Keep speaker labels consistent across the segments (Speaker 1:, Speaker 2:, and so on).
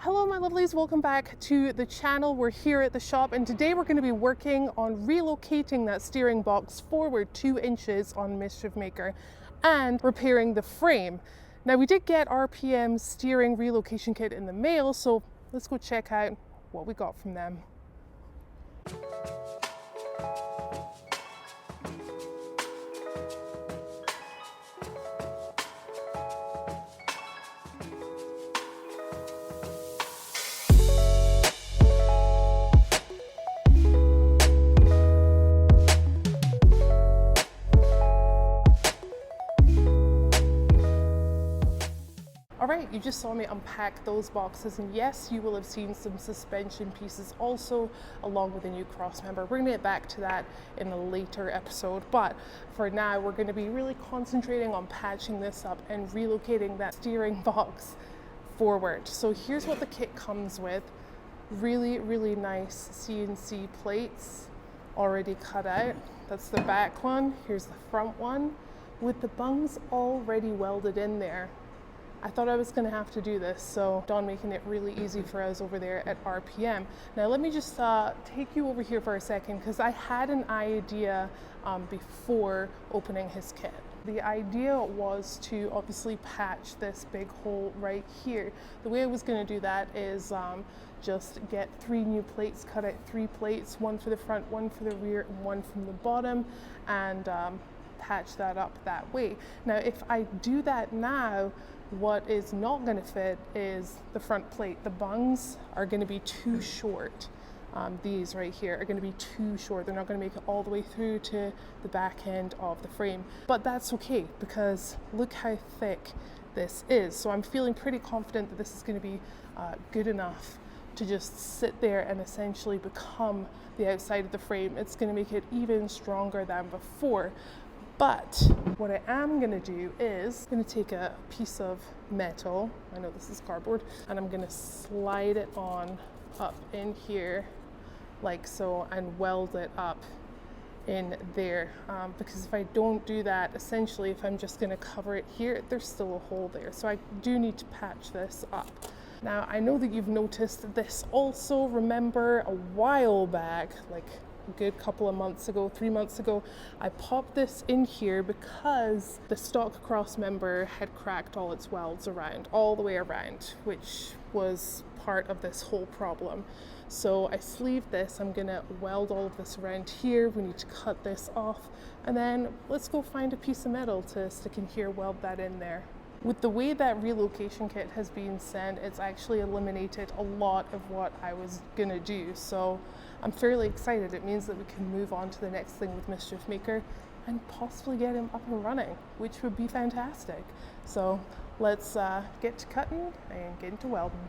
Speaker 1: Hello my lovelies, welcome back to the channel. We're here at the shop and today we're going to be working on relocating that steering box forward 2 inches on Mischief Maker and repairing the frame. Now we did get RPM's steering relocation kit in the mail, so let's go check out what we got from them. Alright, you just saw me unpack those boxes, and yes, you will have seen some suspension pieces also along with a new cross member. We're going to get back to that in a later episode, but for now we're going to be really concentrating on patching this up and relocating that steering box forward. So here's what the kit comes with. Really nice CNC plates already cut out. That's the back one. Here's the front one with the bungs already welded in there. I thought I was going to have to do this, so Don making it really easy for us over there at RPM. Now let me just take you over here for a second, because I had an idea before opening his kit. The idea was to obviously patch this big hole right here. The way I was going to do that is just get 3 new plates, cut out 3 plates, 1 for the front, 1 for the rear, and 1 from the bottom, and patch that up that way. Now if I do that now, what is not going to fit is the front plate. The bungs are going to be too short. These right here are going to be too short. They're not going to make it all the way through to the back end of the frame. But that's okay, because look how thick this is. So I'm feeling pretty confident that this is going to be good enough to just sit there and essentially become the outside of the frame. It's going to make it even stronger than before. But what I am going to do is I'm going to take a piece of metal, I know this is cardboard, and I'm going to slide it on up in here like so and weld it up in there, because if I don't do that, essentially if I'm just going to cover it here, there's still a hole there. So I do need to patch this up. Now I know that you've noticed this also. Remember a while back, like a good couple of months ago, 3 months ago, I popped this in here because the stock cross member had cracked all its welds around, all the way around, which was part of this whole problem. So I sleeved this. I'm gonna weld all of this around here. We need to cut this off, and then let's go find a piece of metal to stick in here, weld that in there. With the way that relocation kit has been sent, it's actually eliminated a lot of what I was gonna do. So I'm fairly excited. It means that we can move on to the next thing with Mischief Maker and possibly get him up and running, which would be fantastic. So let's get to cutting and get into welding.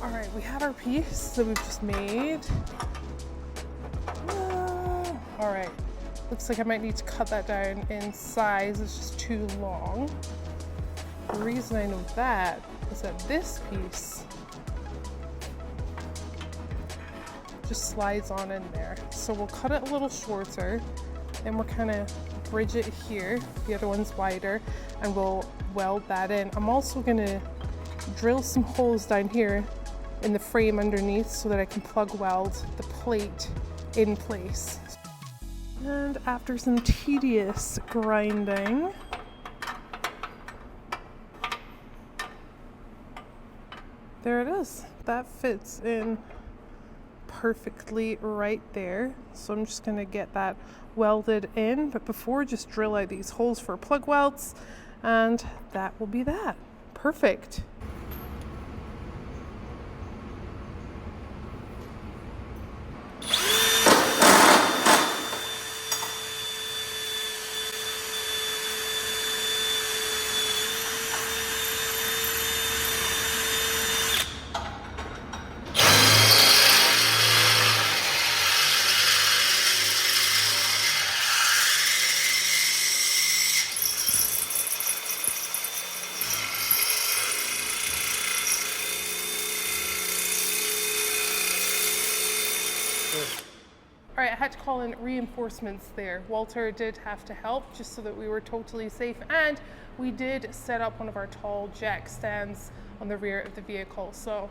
Speaker 1: Alright, we have our piece that we've just made. Alright, looks like I might need to cut that down in size. It's just too long. The reason I know that is that this piece just slides on in there. So we'll cut it a little shorter, and we'll kind of bridge it here. The other one's wider, and we'll weld that in. I'm also going to drill some holes down here in the frame underneath so that I can plug weld the plate in place. And after some tedious grinding, There it is. That fits in perfectly right there. So I'm just going to get that welded in, but before, just drill out these holes for plug welds, and that will be that. Perfect. All right, I had to call in reinforcements there. Walter did have to help just so that we were totally safe, and we did set up one of our tall jack stands on the rear of the vehicle, so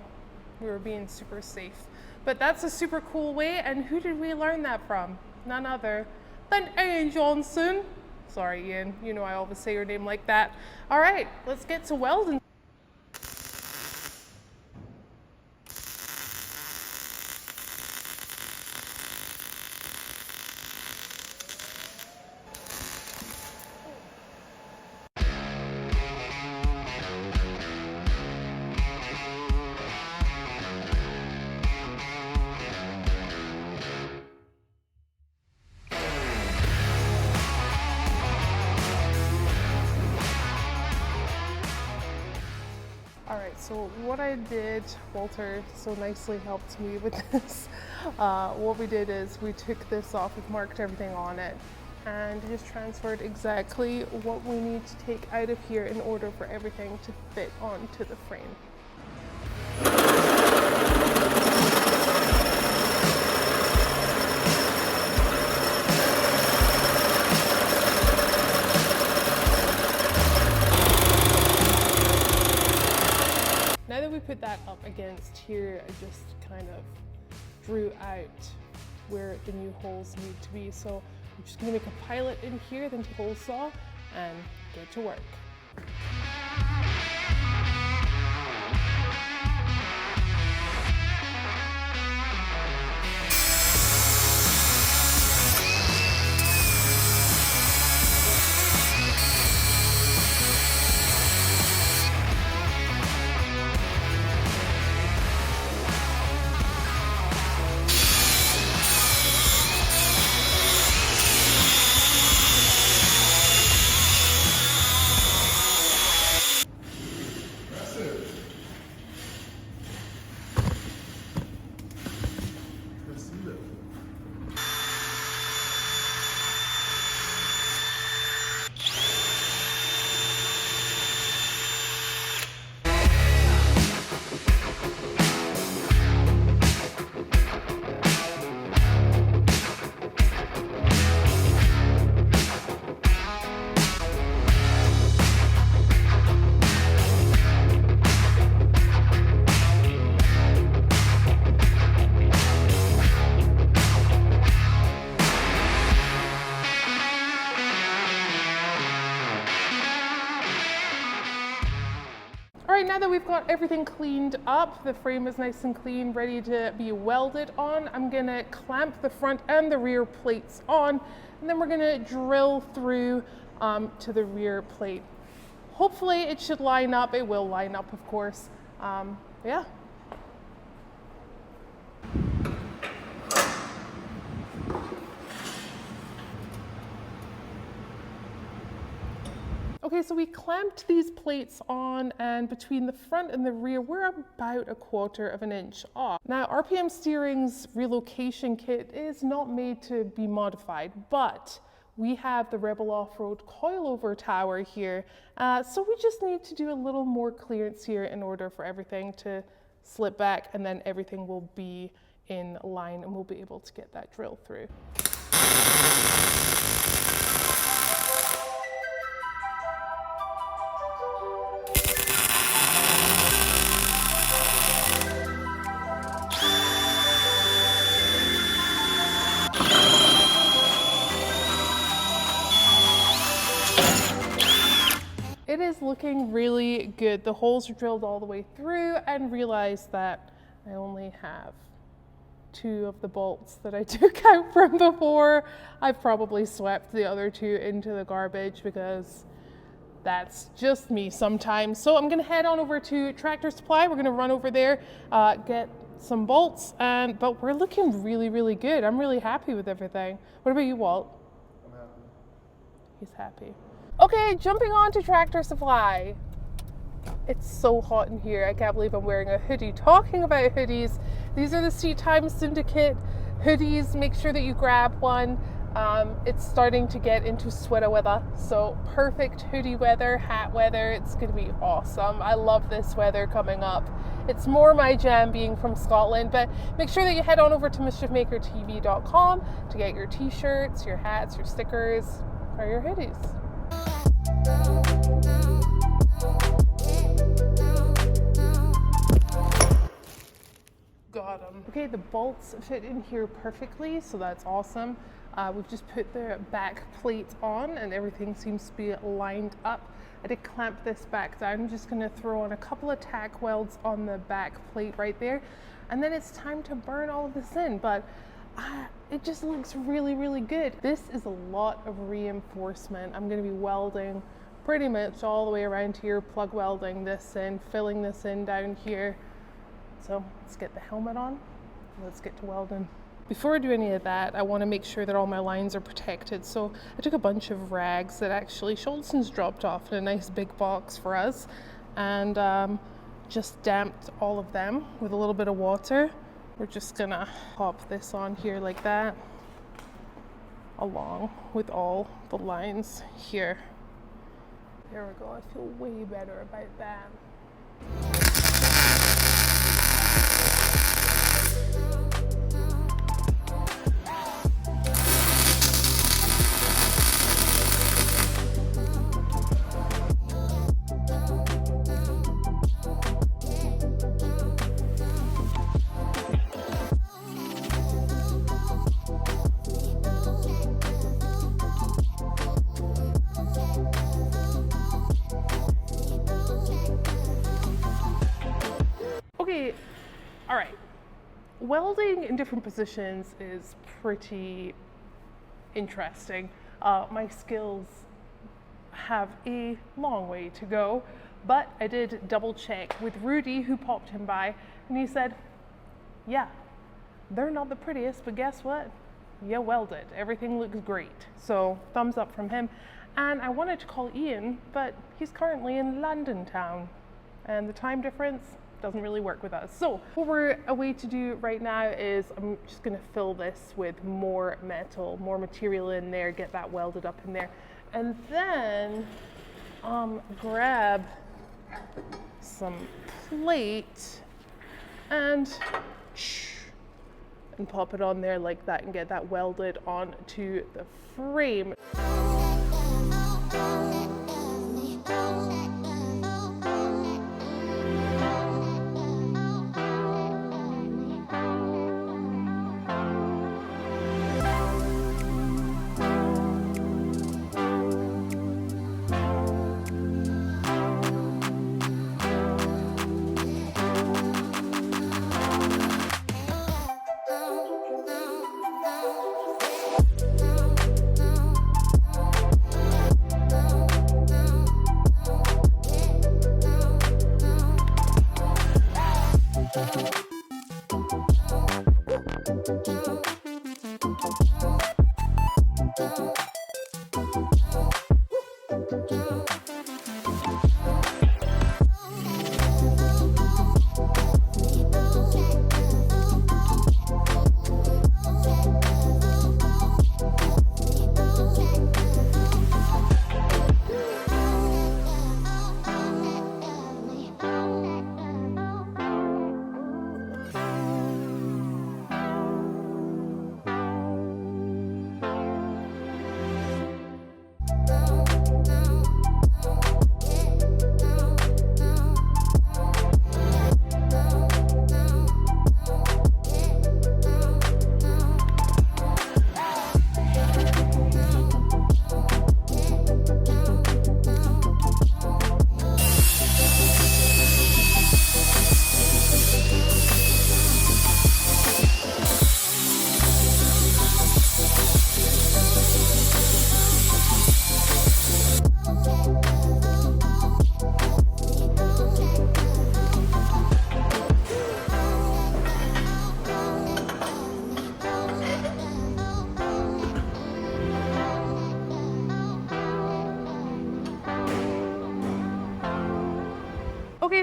Speaker 1: we were being super safe. But that's a super cool way, and who did we learn that from? None other than Ian Johnson. Sorry, Ian, you know I always say your name like that. All right, let's get to welding. All right, so what I did, Walter so nicely helped me with this. What we did is we took this off, we've marked everything on it, and just transferred exactly what we need to take out of here in order for everything to fit onto the frame. Now that we put that up against here, I just kind of drew out where the new holes need to be. So I'm just going to make a pilot in here, then take a hole saw and get to work. All right, now that we've got everything cleaned up, the frame is nice and clean, ready to be welded on, I'm gonna clamp the front and the rear plates on, and then we're gonna drill through to the rear plate. Hopefully it should line up. It will line up, of course. Yeah. Okay, so we clamped these plates on, and between the front and the rear, we're about 1/4 of an inch off. Now, RPM Steering's relocation kit is not made to be modified, but we have the Rebel Off-Road coilover tower here, so we just need to do a little more clearance here in order for everything to slip back, and then everything will be in line and we'll be able to get that drill through. It is looking really good. The holes are drilled all the way through, and realized that I only have 2 of the bolts that I took out from before. I've probably swept the other 2 into the garbage because that's just me sometimes. So I'm gonna head on over to Tractor Supply. We're gonna run over there, get some bolts, but we're looking really, really good. I'm really happy with everything. What about you, Walt?
Speaker 2: I'm happy.
Speaker 1: He's happy. Okay, jumping on to Tractor Supply. It's so hot in here. I can't believe I'm wearing a hoodie. Talking about hoodies, these are the Seat Time Syndicate hoodies. Make sure that you grab one. It's starting to get into sweater weather, so perfect hoodie weather, hat weather. It's going to be awesome. I love this weather coming up. It's more my jam being from Scotland, but make sure that you head on over to mischiefmakertv.com to get your t-shirts, your hats, your stickers, or your hoodies. Got them. Okay, the bolts fit in here perfectly, so that's awesome. We've just put the back plate on and everything seems to be lined up. I did clamp this back down. I'm just gonna throw on a couple of tack welds on the back plate right there, and then it's time to burn all of this in, but it just looks really, really good. This is a lot of reinforcement. I'm gonna be welding pretty much all the way around here, plug welding this in, filling this in down here. So let's get the helmet on, let's get to welding. Before I do any of that, I want to make sure that all my lines are protected. So I took a bunch of rags that actually Scholzen's dropped off in a nice big box for us, and just damped all of them with a little bit of water. We're just gonna pop this on here like that, along with all the lines here. There we go, I feel way better about that. Okay, all right. Welding in different positions is pretty interesting. My skills have a long way to go, but I did double check with Rudy, who popped him by, and he said, yeah, they're not the prettiest, but guess what? You welded. Everything looks great. So thumbs up from him. And I wanted to call Ian, but he's currently in London town, and the time difference doesn't really work with us. So what we're away to do right now is I'm just gonna fill this with more metal, more material in there, get that welded up in there, and then grab some plate and pop it on there like that and get that welded onto the frame.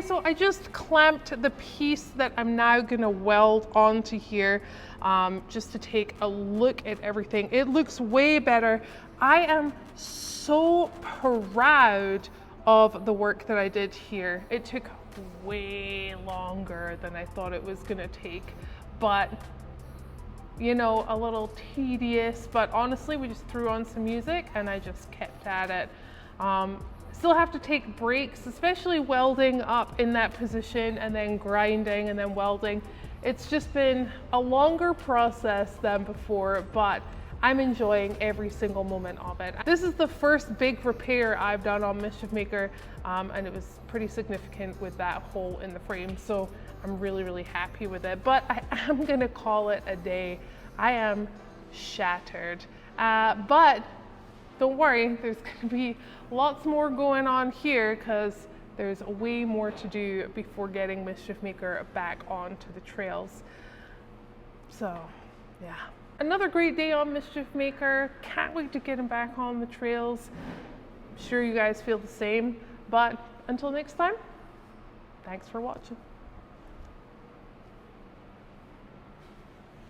Speaker 1: Okay, so I just clamped the piece that I'm now gonna weld onto here, just to take a look at everything. It looks way better. I am so proud of the work that I did here. It took way longer than I thought it was gonna take, but you know, a little tedious, but honestly, we just threw on some music and I just kept at it. Still have to take breaks, especially welding up in that position and then grinding and then welding. It's just been a longer process than before, but I'm enjoying every single moment of it. This is the first big repair I've done on Mischief Maker, and it was pretty significant with that hole in the frame. So I'm really, really happy with it, but I am gonna call it a day. I am shattered, but don't worry, there's gonna be lots more going on here because there's way more to do before getting Mischief Maker back onto the trails. So yeah, another great day on Mischief Maker. Can't wait to get him back on the trails. I'm sure you guys feel the same, but until next time, thanks for watching.